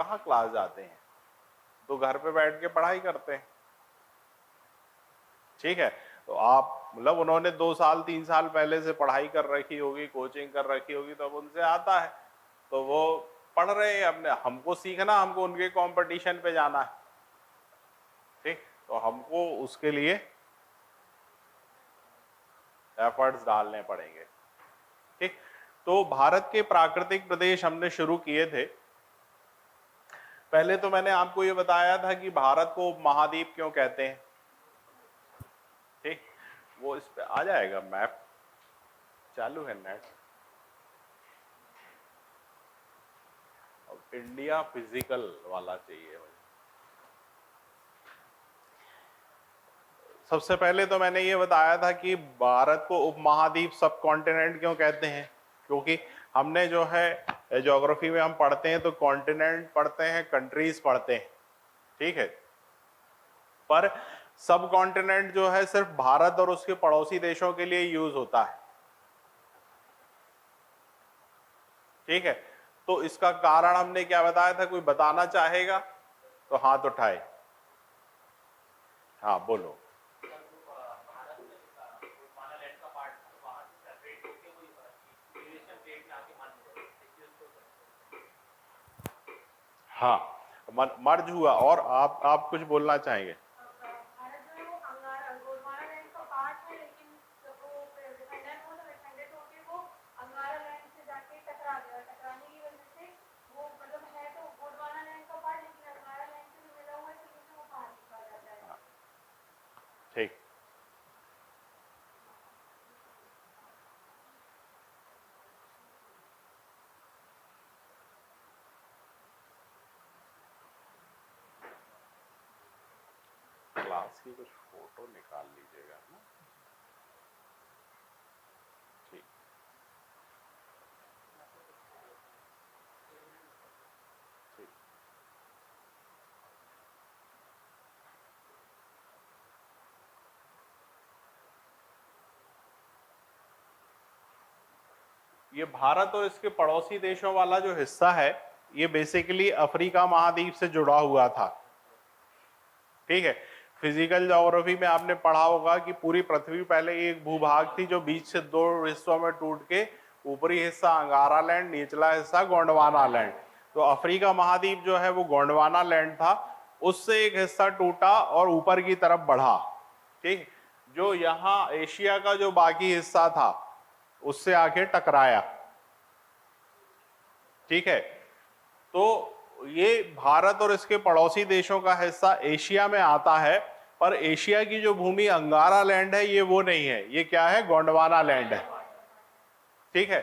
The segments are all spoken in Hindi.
कहाँ क्लास जाते हैं, तो घर पे बैठ के पढ़ाई करते हैं। ठीक है, तो आप मतलब उन्होंने 2 साल 3 साल पहले से पढ़ाई कर रखी होगी, कोचिंग कर रखी होगी, तब उनसे आता है, तो वो पढ़ रहे हैं अपने। हमको सीखना, हमको उनके कंपटीशन पे जाना है। ठीक, तो हमको उसके लिए एफर्ट्स डालने पड़ेंगे। ठीक, तो भारत के प्राकृतिक प्रदेश हमने शुरू किए थे। पहले तो मैंने आपको ये बताया था कि भारत को उपमहाद्वीप क्यों कहते हैं। ठीक, वो इस पे आ जाएगा, मैप चालू है नेट। अब इंडिया फिजिकल वाला चाहिए मुझे। सबसे पहले तो मैंने ये बताया था कि भारत को उपमहाद्वीप सब कॉन्टिनेंट क्यों कहते हैं, क्योंकि हमने जो है ज्योग्राफी में हम पढ़ते हैं तो कॉन्टिनेंट पढ़ते हैं, कंट्रीज पढ़ते हैं। ठीक है, पर सब कॉन्टिनेंट जो है सिर्फ भारत और उसके पड़ोसी देशों के लिए यूज होता है। ठीक है, तो इसका कारण हमने क्या बताया था, कोई बताना चाहेगा तो हाथ उठाए। हाँ बोलो। हाँ, मर्ज हुआ। और आप कुछ बोलना चाहेंगे? ठीक, क्लास की कुछ फोटो निकाल लीजिएगा ना। ठीक, ठीक। ये भारत और इसके पड़ोसी देशों वाला जो हिस्सा है, ये बेसिकली अफ्रीका महाद्वीप से जुड़ा हुआ था। ठीक है, फिजिकल ज्योग्राफी में आपने पढ़ा होगा कि पूरी पृथ्वी पहले एक भूभाग थी जो बीच से 2 हिस्सों में टूट के ऊपरी हिस्सा अंगारा लैंड, निचला हिस्सा गोंडवाना लैंड। तो अफ्रीका महाद्वीप जो है वो गोंडवाना लैंड था, उससे एक हिस्सा टूटा और ऊपर की तरफ बढ़ा। ठीक, जो यहाँ एशिया का जो बाकी हिस्सा था उससे आके टकराया। ठीक है, तो ये भारत और इसके पड़ोसी देशों का हिस्सा एशिया में आता है, पर एशिया की जो भूमि अंगारा लैंड है ये वो नहीं है, ये क्या है, गोंडवाना लैंड है। ठीक है,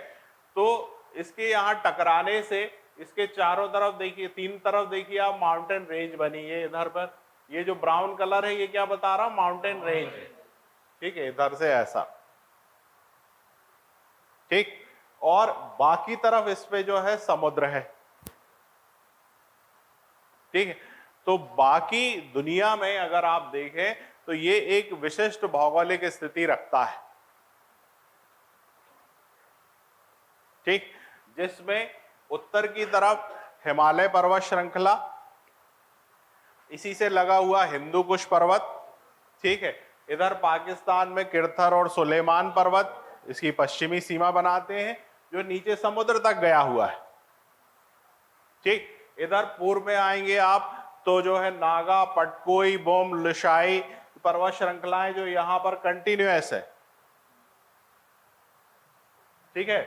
तो इसके यहाँ टकराने से इसके चारों तरफ देखिए, 3 तरफ देखिए आप, माउंटेन रेंज बनी है इधर पर। ये जो ब्राउन कलर है ये क्या बता रहा, माउंटेन रेंज है। ठीक है, इधर से ऐसा। ठीक, और बाकी तरफ इस पे जो है समुद्र है। ठीक है, तो बाकी दुनिया में अगर आप देखें तो ये एक विशिष्ट भौगोलिक स्थिति रखता है। ठीक, जिसमें उत्तर की तरफ हिमालय पर्वत श्रृंखला, इसी से लगा हुआ हिंदू कुश पर्वत। ठीक है, इधर पाकिस्तान में किरथर और सुलेमान पर्वत इसकी पश्चिमी सीमा बनाते हैं, जो नीचे समुद्र तक गया हुआ है। ठीक, इधर पूर्व में आएंगे आप तो जो है नागा, पटकोई, बोम, लुशाई पर्वत श्रृंखलाएं जो यहां पर कंटिन्यूअस है। ठीक है,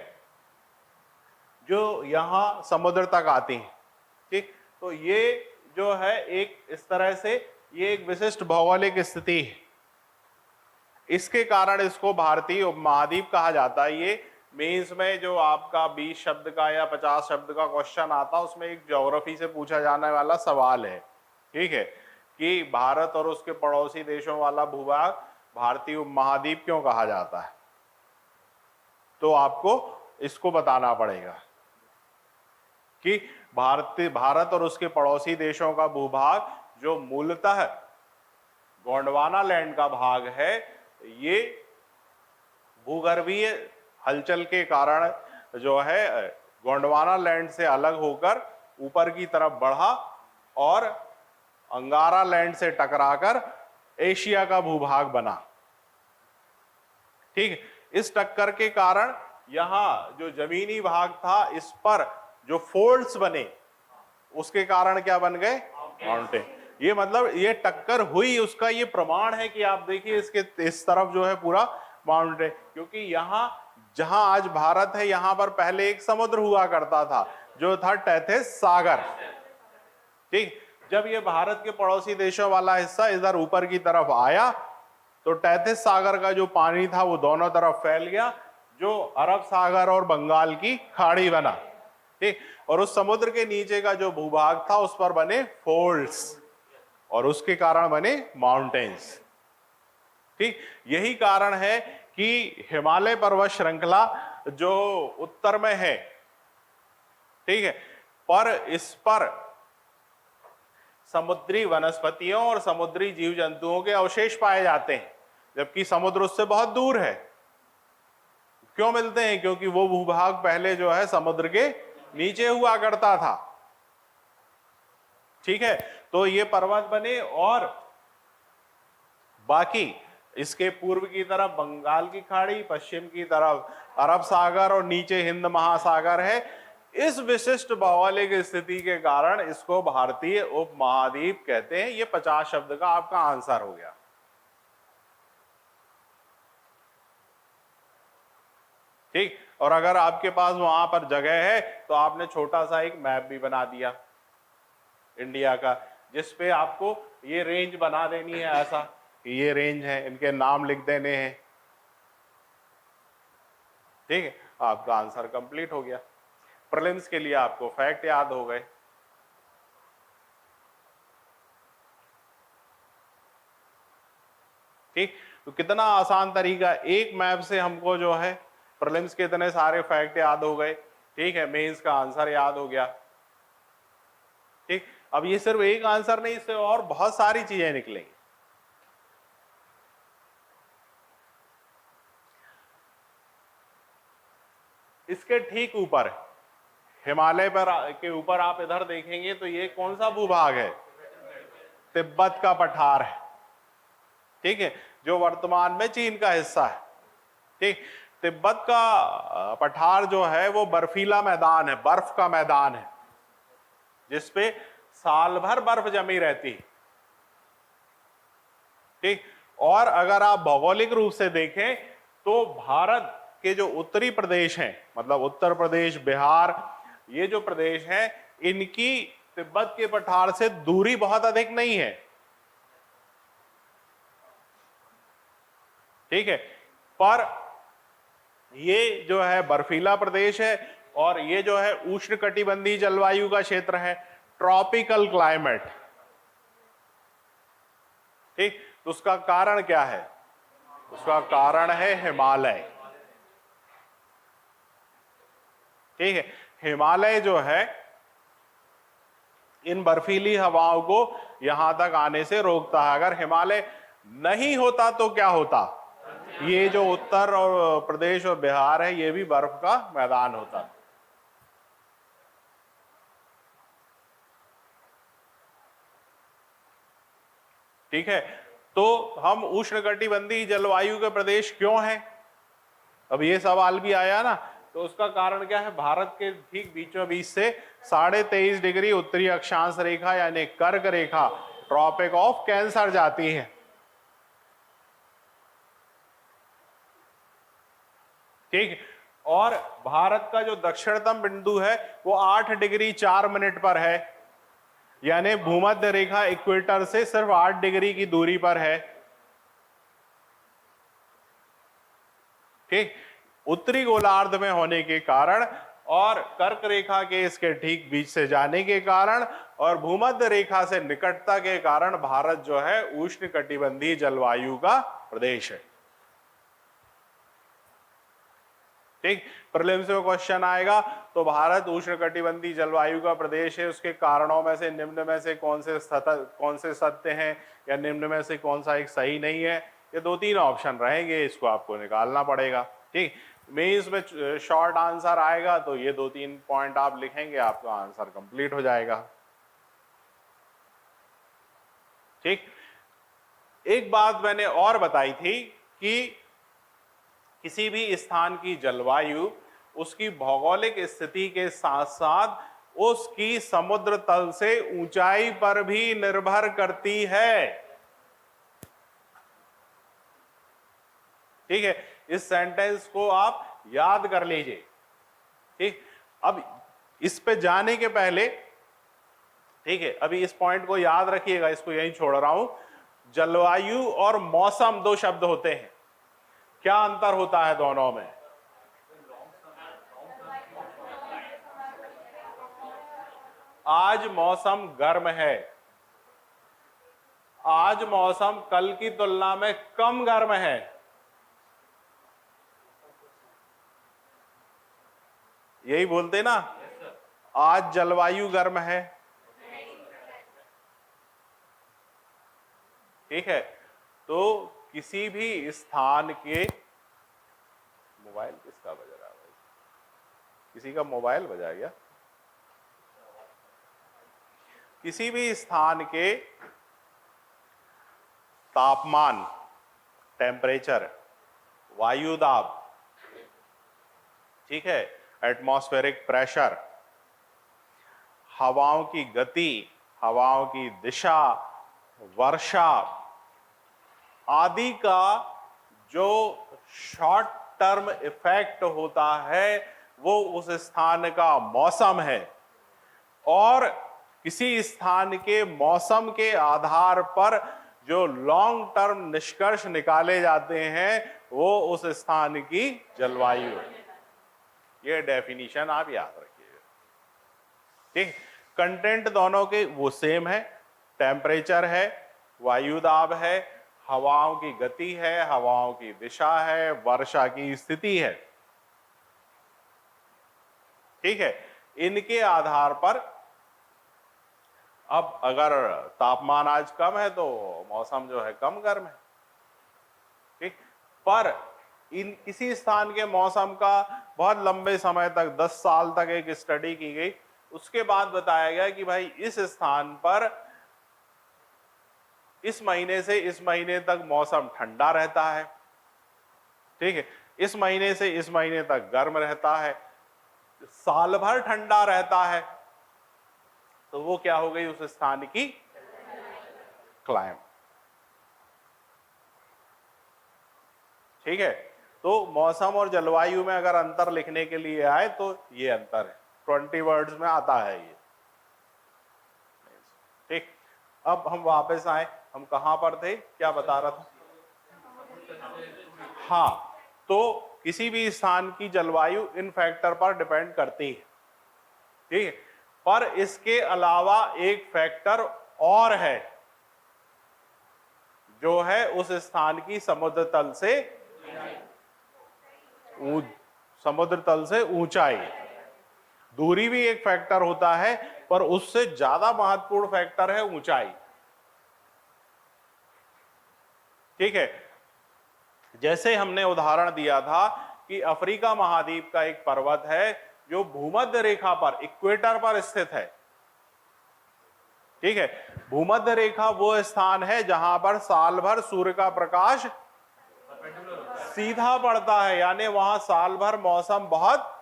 जो यहां समुद्र तक आती हैं। ठीक, तो ये जो है एक इस तरह से ये एक विशिष्ट भौगोलिक स्थिति है। इसके कारण इसको भारतीय उपमहाद्वीप कहा जाता है। ये मेंस में जो आपका 20 शब्द का या 50 शब्द का क्वेश्चन आता है उसमें एक ज्योग्राफी से पूछा जाने वाला सवाल है। ठीक है, कि भारत और उसके पड़ोसी देशों वाला भूभाग भारतीय उपमहाद्वीप क्यों कहा जाता है, तो आपको इसको बताना पड़ेगा कि भारत और उसके पड़ोसी देशों का भूभाग जो मूलतः गोंडवाना लैंड का भाग है, ये भूगर्भीय हलचल के कारण जो है गोंडवाना लैंड से अलग होकर ऊपर की तरफ बढ़ा और अंगारा लैंड से टकराकर एशिया का भूभाग बना। ठीक, इस टक्कर के कारण यहां जो जमीनी भाग था इस पर जो फोल्ड्स बने उसके कारण क्या बन गए, माउंटेन। ये मतलब ये टक्कर हुई उसका ये प्रमाण है कि आप देखिए इसके इस तरफ जो है पूरा माउंटेन, क्योंकि यहां जहां आज भारत है यहां पर पहले एक समुद्र हुआ करता था जो था टैथिस सागर। ठीक, जब ये भारत के पड़ोसी देशों वाला हिस्सा इधर ऊपर की तरफ आया तो टैथिस सागर का जो पानी था वो दोनों तरफ फैल गया, जो अरब सागर और बंगाल की खाड़ी बना। ठीक, और उस समुद्र के नीचे का जो भूभाग था उस पर बने फोल्ड्स और उसके कारण बने माउंटेन्स। ठीक, यही कारण है कि हिमालय पर्वत श्रृंखला जो उत्तर में है, ठीक है, पर इस पर समुद्री वनस्पतियों और समुद्री जीव जंतुओं के अवशेष पाए जाते हैं, जबकि समुद्र उससे बहुत दूर है। क्यों मिलते हैं? क्योंकि वो भूभाग पहले जो है समुद्र के नीचे हुआ करता था। ठीक है, तो ये पर्वत बने और बाकी इसके पूर्व की तरफ बंगाल की खाड़ी, पश्चिम की तरफ अरब सागर और नीचे हिंद महासागर है। इस विशिष्ट भौगोलिक स्थिति के कारण इसको भारतीय उपमहाद्वीप कहते हैं। ये 50 शब्द का आपका आंसर हो गया। ठीक, और अगर आपके पास वहां पर जगह है तो आपने छोटा सा एक मैप भी बना दिया इंडिया का, जिसपे आपको ये रेंज बना देनी है ऐसा कि ये रेंज है, इनके नाम लिख देने हैं। ठीक है, आपका आंसर कंप्लीट हो गया। प्रीलिम्स के लिए आपको फैक्ट याद हो गए। ठीक, तो कितना आसान तरीका, एक मैप से हमको जो है प्रीलिम्स के इतने सारे फैक्ट याद हो गए। ठीक है, मेंस का आंसर याद हो गया। ठीक, अब ये सिर्फ एक आंसर नहीं, इससे और बहुत सारी चीजें निकलेंगी। इसके ठीक ऊपर हिमालय पर के ऊपर आप इधर देखेंगे तो ये कौन सा भूभाग है? तिब्बत का पठार है। ठीक है, जो वर्तमान में चीन का हिस्सा है। ठीक, तिब्बत का पठार जो है वो बर्फीला मैदान है, बर्फ का मैदान है, जिसपे साल भर बर्फ जमी रहती है। ठीक, और अगर आप भौगोलिक रूप से देखें तो भारत के जो उत्तरी प्रदेश हैं, मतलब उत्तर प्रदेश, बिहार, ये जो प्रदेश हैं, इनकी तिब्बत के पठार से दूरी बहुत अधिक नहीं है। ठीक है, पर ये जो है बर्फीला प्रदेश है और ये जो है उष्णकटिबंधीय जलवायु का क्षेत्र है, ट्रॉपिकल क्लाइमेट। ठीक, तो उसका कारण क्या है? उसका कारण है हिमालय। ठीक है, हिमालय जो है इन बर्फीली हवाओं को यहां तक आने से रोकता है। अगर हिमालय नहीं होता तो क्या होता? ये जो उत्तर और प्रदेश और बिहार है ये भी बर्फ का मैदान होता। ठीक है, तो हम उष्णकटिबंधीय जलवायु के प्रदेश क्यों हैं? अब ये सवाल भी आया ना, तो उसका कारण क्या है? भारत के ठीक बीचों बीच से 23.5 डिग्री उत्तरी अक्षांश रेखा यानी कर्क रेखा ट्रॉपिक ऑफ कैंसर जाती है। ठीक, और भारत का जो दक्षिणतम बिंदु है वो 8 डिग्री 4 मिनट पर है, यानी भूमध्य रेखा इक्वेटर से सिर्फ 8 डिग्री की दूरी पर है। ठीक, उत्तरी गोलार्ध में होने के कारण और कर्क रेखा के इसके ठीक बीच से जाने के कारण और भूमध्य रेखा से निकटता के कारण भारत जो है उष्णकटिबंधीय जलवायु का प्रदेश है। ठीक, प्रीलिम्स में क्वेश्चन आएगा तो भारत उष्णकटिबंधीय जलवायु का प्रदेश है, उसके कारणों में से निम्न में से कौन से सत्य हैं या निम्न में से कौन सा एक सही नहीं है, ये 2-3 ऑप्शन रहेंगे, इसको आपको निकालना पड़ेगा। ठीक, मेंस में शॉर्ट आंसर आएगा तो ये 2-3 पॉइंट आप लिखेंगे, आपका आंसर कंप्लीट हो जाएगा। ठीक। एक बात मैंने और बताई थी कि किसी भी स्थान की जलवायु उसकी भौगोलिक स्थिति के साथ साथ उसकी समुद्र तल से ऊंचाई पर भी निर्भर करती है। ठीक है, इस सेंटेंस को आप याद कर लीजिए। ठीक, अब इस पे जाने के पहले, ठीक है, अभी इस पॉइंट को याद रखिएगा, इसको यहीं छोड़ रहा हूं। जलवायु और मौसम दो शब्द होते हैं, क्या अंतर होता है दोनों में? आज मौसम गर्म है, आज मौसम कल की तुलना में कम गर्म है। यही बोलते ना, आज जलवायु गर्म है। ठीक है, तो किसी भी स्थान के, मोबाइल किसका बज रहा है भाई? किसी का मोबाइल बजा गया? किसी भी स्थान के तापमान, टेम्परेचर, वायु दाब, ठीक है, एटमॉस्फेरिक प्रेशर, हवाओं की गति, हवाओं की दिशा, वर्षा आदि का जो शॉर्ट टर्म इफेक्ट होता है वो उस स्थान का मौसम है। और किसी स्थान के मौसम के आधार पर जो लॉन्ग टर्म निष्कर्ष निकाले जाते हैं वो उस स्थान की जलवायु है। ये डेफिनेशन आप याद रखिएगा। ठीक, कंटेंट दोनों के वो सेम है, टेम्परेचर है, वायु दाब है, हवाओं की गति है, हवाओं की दिशा है, वर्षा की स्थिति है। ठीक है, इनके आधार पर अब अगर तापमान आज कम है तो मौसम जो है कम गर्म है। ठीक, पर इन किसी स्थान के मौसम का बहुत लंबे समय तक 10 साल तक एक स्टडी की गई, उसके बाद बताया गया कि भाई इस स्थान पर इस महीने से इस महीने तक मौसम ठंडा रहता है। ठीक है, इस महीने से इस महीने तक गर्म रहता है, साल भर ठंडा रहता है, तो वो क्या हो गई उस स्थान की क्लाइमेट। ठीक है, तो मौसम और जलवायु में अगर अंतर लिखने के लिए आए तो ये अंतर है, 20 वर्ड्स में आता है ये। ठीक, अब हम वापस आए, हम कहां पर थे, क्या बता रहा था? हाँ, तो किसी भी स्थान की जलवायु इन फैक्टर पर डिपेंड करती है। ठीक है, पर इसके अलावा एक फैक्टर और है जो है उस स्थान की समुद्र तल से ऊंचाई। दूरी भी एक फैक्टर होता है, पर उससे ज्यादा महत्वपूर्ण फैक्टर है ऊंचाई। ठीक है, जैसे हमने उदाहरण दिया था कि अफ्रीका महाद्वीप का एक पर्वत है जो भूमध्य रेखा पर, इक्वेटर पर स्थित है। ठीक है, भूमध्य रेखा वो स्थान है जहां पर साल भर सूर्य का प्रकाश सीधा पड़ता है, यानी वहां साल भर मौसम बहुत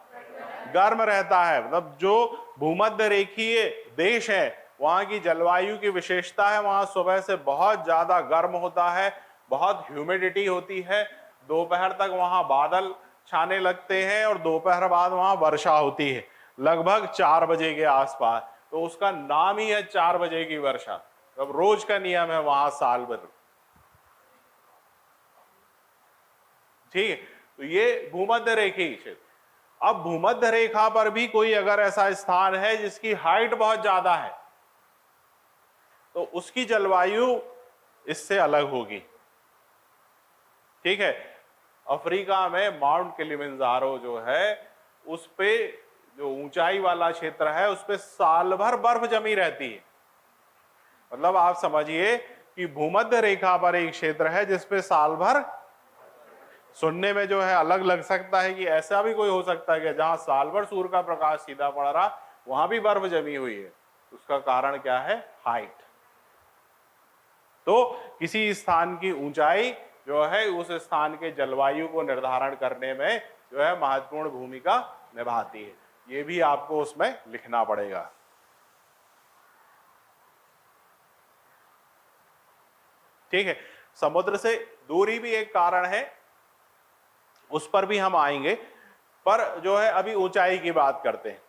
गर्म रहता है। मतलब जो भूमध्य रेखीय देश है वहां की जलवायु की विशेषता है, वहां सुबह से बहुत ज्यादा गर्म होता है, बहुत ह्यूमिडिटी होती है, दोपहर तक वहां बादल छाने लगते हैं और दोपहर बाद वहां वर्षा होती है लगभग 4 बजे के आसपास। तो उसका नाम ही है 4 बजे की वर्षा। अब रोज का नियम है वहां साल भर। ठीक है, तो ये भूमध्य रेखीय क्षेत्र। अब भूमध्य रेखा पर भी कोई अगर ऐसा स्थान है जिसकी हाइट बहुत ज्यादा है तो उसकी जलवायु इससे अलग होगी। ठीक है, अफ्रीका में माउंट किलिमंजारो जो है उस पे जो ऊंचाई वाला क्षेत्र है उस पे साल भर बर्फ जमी रहती है। मतलब आप समझिए कि भूमध्य रेखा पर एक क्षेत्र है जिसपे साल भर सुनने में जो है अलग लग सकता है कि ऐसा भी कोई हो सकता है कि जहां साल भर सूर्य का प्रकाश सीधा पड़ रहा वहां भी बर्फ जमी हुई है। उसका कारण क्या है? हाइट। तो किसी स्थान की ऊंचाई जो है उस स्थान के जलवायु को निर्धारण करने में जो है महत्वपूर्ण भूमिका निभाती है। ये भी आपको उसमें लिखना पड़ेगा। ठीक है, समुद्र से दूरी भी एक कारण है, उस पर भी हम आएंगे, पर जो है अभी ऊंचाई की बात करते हैं।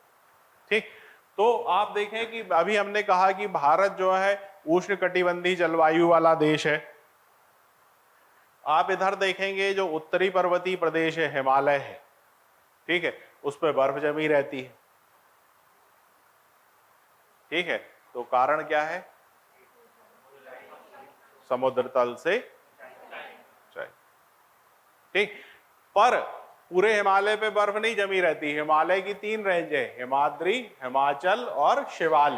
ठीक, तो आप देखें कि अभी हमने कहा कि भारत जो है उष्णकटिबंधीय जलवायु वाला देश है। आप इधर देखेंगे जो उत्तरी पर्वतीय प्रदेश है, हिमालय है, ठीक है, उस पर बर्फ जमी रहती है। ठीक है, तो कारण क्या है? समुद्र तल से ऊंचाई। ठीक, पर पूरे हिमालय पे बर्फ नहीं जमी रहती। हिमालय की 3 रेंज है, हिमाद्री, हिमाचल और शिवालिक।